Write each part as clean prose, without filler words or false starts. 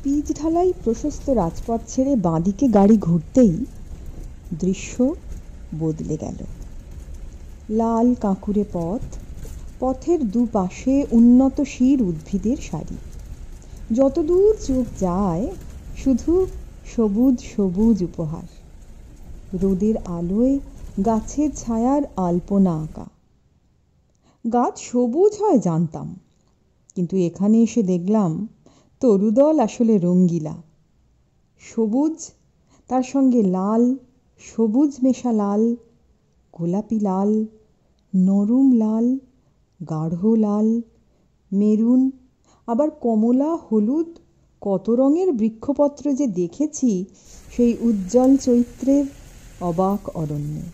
Pitch ঢালাই প্রশস্ত রাজপথ ছেড়ে বাঁদিকে গাড়ি ঘুরতেই দৃশ্য বদলে গেল। লাল কাঁকুড়ে পথ, পথের দুপাশে উন্নত শির উদ্ভিদের সারি। যতদূর চোখ যায় শুধু সবুজ সবুজ উপহার। রোদের আলোয় গাছের ছায়ার আলপনা আঁকা। গাছ সবুজ হয় জানতাম, কিন্তু এখানে এসে দেখলাম তরুদল আসলে রঙ্গিলা। সবুজ, তার সঙ্গে লাল, সবুজ মেশা লাল, গোলাপি লাল, নরম লাল, গাঢ় লাল, মেরুন, আবার কমলা, হলুদ, কত রঙের বৃক্ষপত্র যে দেখেছি সেই উজ্জ্বল চৈত্রের অবাক অরণ্যে।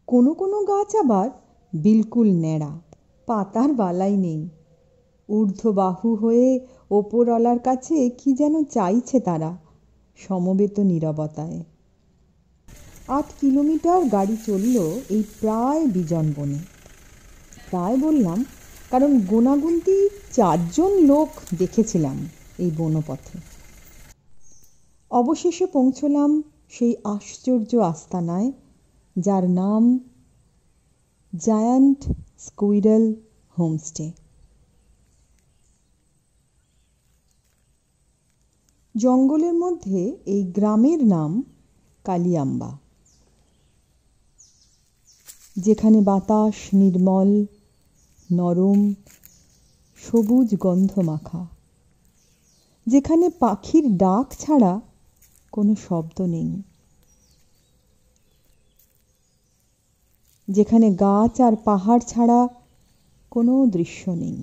কোনো কোনো গাছ আবার বিলকুল ন্যাড়া, পাতার বালাই নেই। ঊর্ধ্ববাহু হয়ে ওপরওয়ালার কাছে কি যেন চাইছে তারা সমবেত নীরবতায়। 8 কিলোমিটার গাড়ি চলল এই প্রায় বিজন বনে। প্রায় বললাম কারণ গোনাগুনতি 4 জন লোক দেখেছিলাম এই বনপথে। অবশেষে পৌঁছলাম সেই আশ্চর্য আস্তানায়, যার নাম জায়ান্ট স্কুইরেল হোমস্টে। জঙ্গলের মধ্যে এই গ্রামের নাম কালিয়াম্বা, যেখানে বাতাস নির্মল, নরম, সবুজ গন্ধ মাখা, যেখানে পাখির ডাক ছাড়া কোনো শব্দ নেই, যেখানে গাছ আর পাহাড় ছাড়া কোনো দৃশ্য নেই।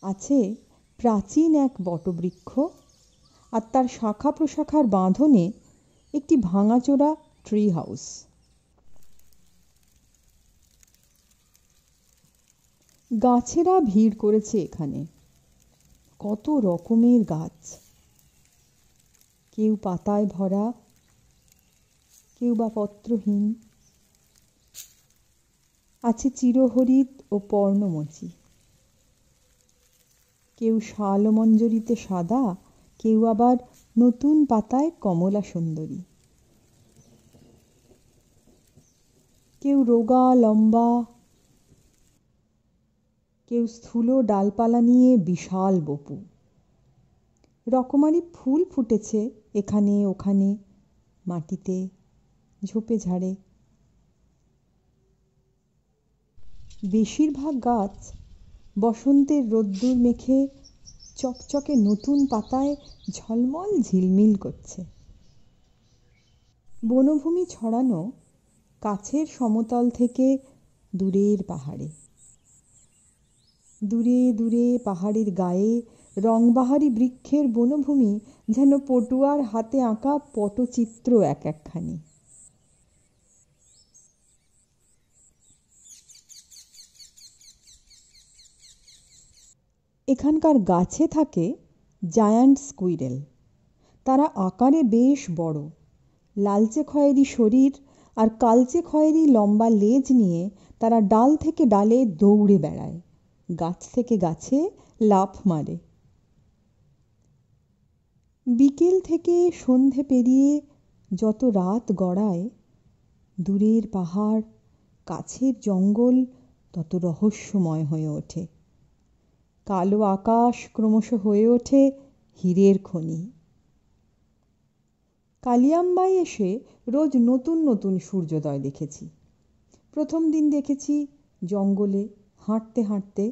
আছে প্রাচীন এক বটবৃক্ষ, আর তার শাখা প্রশাখার বাঁধনে একটি ভাঙাচোরা ট্রি হাউস। গাছেরা ভিড় করেছে এখানে, কত রকমের গাছ, কেউ পাতায় ভরা, কেউ বা পত্রহীন। আছে চিরহরিৎ ও পর্ণমোচী, কেউ শালমঞ্জরিতে সাদা, কেউ আবার নতুন পাতায় কমলা সুন্দরী, কেউ রোগা লম্বা, কেউ স্থূল ডালপালা নিয়ে বিশাল বপু। রকমারি ফুল ফুটেছে এখানে ওখানে, মাটিতে, ঝোপে ঝাড়ে। বেশিরভাগ গাছ বসন্তের রোদ্দুর মেখে চকচকে নতুন পাতায় ঝলমল ঝিলমিল করছে। বনভূমি ছড়ানো কাছের সমতল থেকে দূরের পাহাড়ে। দূরে দূরে পাহাড়ের গায়ে রংবাহারি বৃক্ষের বনভূমি যেন পটুয়ার হাতে আঁকা পটচিত্র এক একখানি। এখানকার গাছে থাকে জায়ান্ট স্কুইরেল। তারা আকারে বেশ বড়, লালচে খয়েরি শরীর আর কালচে খয়েরি লম্বা লেজ নিয়ে তারা ডাল থেকে ডালে দৌড়ে বেড়ায়, গাছ থেকে গাছে লাফ মারে। বিকেল থেকে সন্ধে পেরিয়ে যত রাত গড়ায়, দূরের পাহাড়, কাছের জঙ্গল তত রহস্যময় হয়ে ওঠে। কালো আকাশ ক্রমশ হয়ে ওঠে হীরের খনি। কালিয়াম্বায় এসে রোজ নতুন নতুন সূর্যোদয় দেখেছি। প্রথম দিন দেখেছি জঙ্গলে হাঁটতে হাঁটতে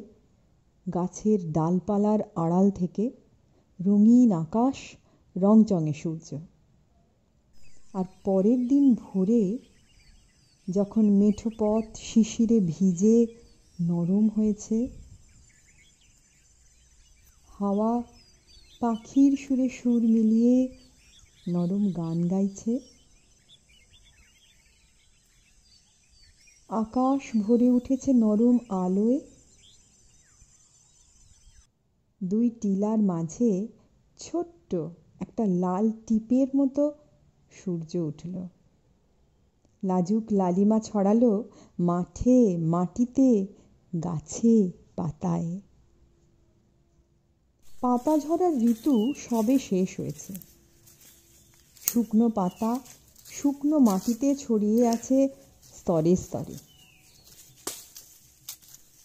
গাছের ডালপালার আড়াল থেকে রঙিন আকাশ, রংচঙে সূর্য। আর পরের দিন ভোরে যখন মেঠো পথ শিশিরে ভিজে নরম হয়েছে, হাওয়া পাখির সুরে সুর মিলিয়ে নরম গান গাইছে, আকাশ ভরে উঠেছে নরম আলোয়। দুই টিলার মাঝে ছোট্ট একটা লাল টিপের মতো সূর্য উঠল। লাজুক লালিমা ছড়ালো মাঠে, মাটিতে, গাছে, পাতায়। পাতা ঝরার ঋতু সবে শেষ হয়েছে। শুকনো পাতা শুকনো মাটিতে ছড়িয়ে আছে স্তরে স্তরে।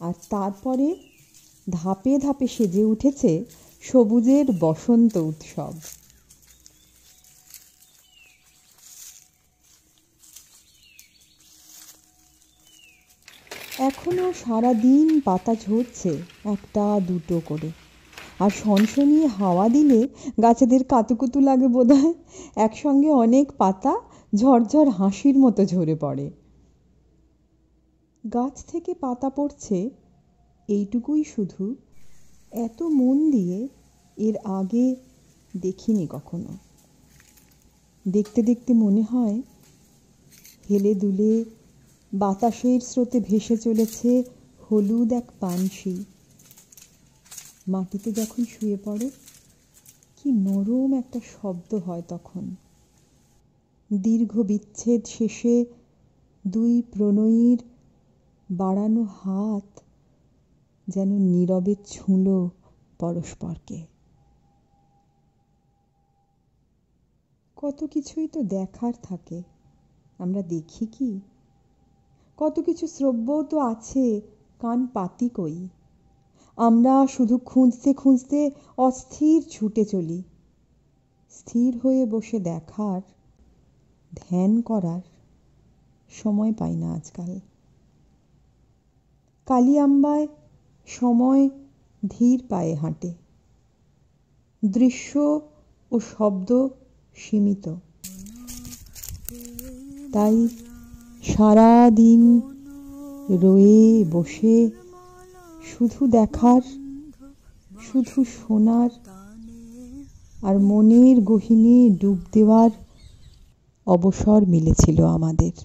আর তারপরে ধাপে ধাপে সেজে উঠেছে সবুজের বসন্ত উৎসব। এখনো সারাদিন পাতা ঝরছে একটা দুটো করে, আর সনসনিয়ে হাওয়া দিলে গাছেদের কাতুকুতু লাগে বোধহয়। একসঙ্গে অনেক পাতা ঝরঝর হাসির মতো ঝরে পড়ে। গাছ থেকে পাতা পড়ছে এইটুকুই শুধু, এত মন দিয়ে এর আগে দেখিনি কখনো। দেখতে দেখতে মনে হয় হেলে দুলে বাতাসের স্রোতে ভেসে চলেছে হলুদ এক পানশি। মাটিতে যখন শুয়ে পড়ে কি নরম একটা শব্দ হয় তখন। দীর্ঘ বিচ্ছেদ শেষে দুই প্রণয়ীর বাড়ানো হাত যেন নীরবে ছুঁল পরস্পরকে। কত কিছুই তো দেখার থাকে, আমরা দেখি কি? কত কিছু শ্রব্যও তো আছে, কান পাতি কই। আমরা শুধু খুঁজতে খুঁজতে অস্থির ছুটে চলি। স্থির হয়ে বসে দেখার, ধ্যান করার সময় পাই না আজকাল। কালিয়াম্বায় সময় ধীর পায়ে হাঁটে। দৃশ্য ও শব্দ সীমিত। তাই সারা দিন রয়ে বসে শুধু দেখার, শুধু শোনার আর মনের গহীনে ডুব দেওয়ার অবসর মিলেছিল আমাদের।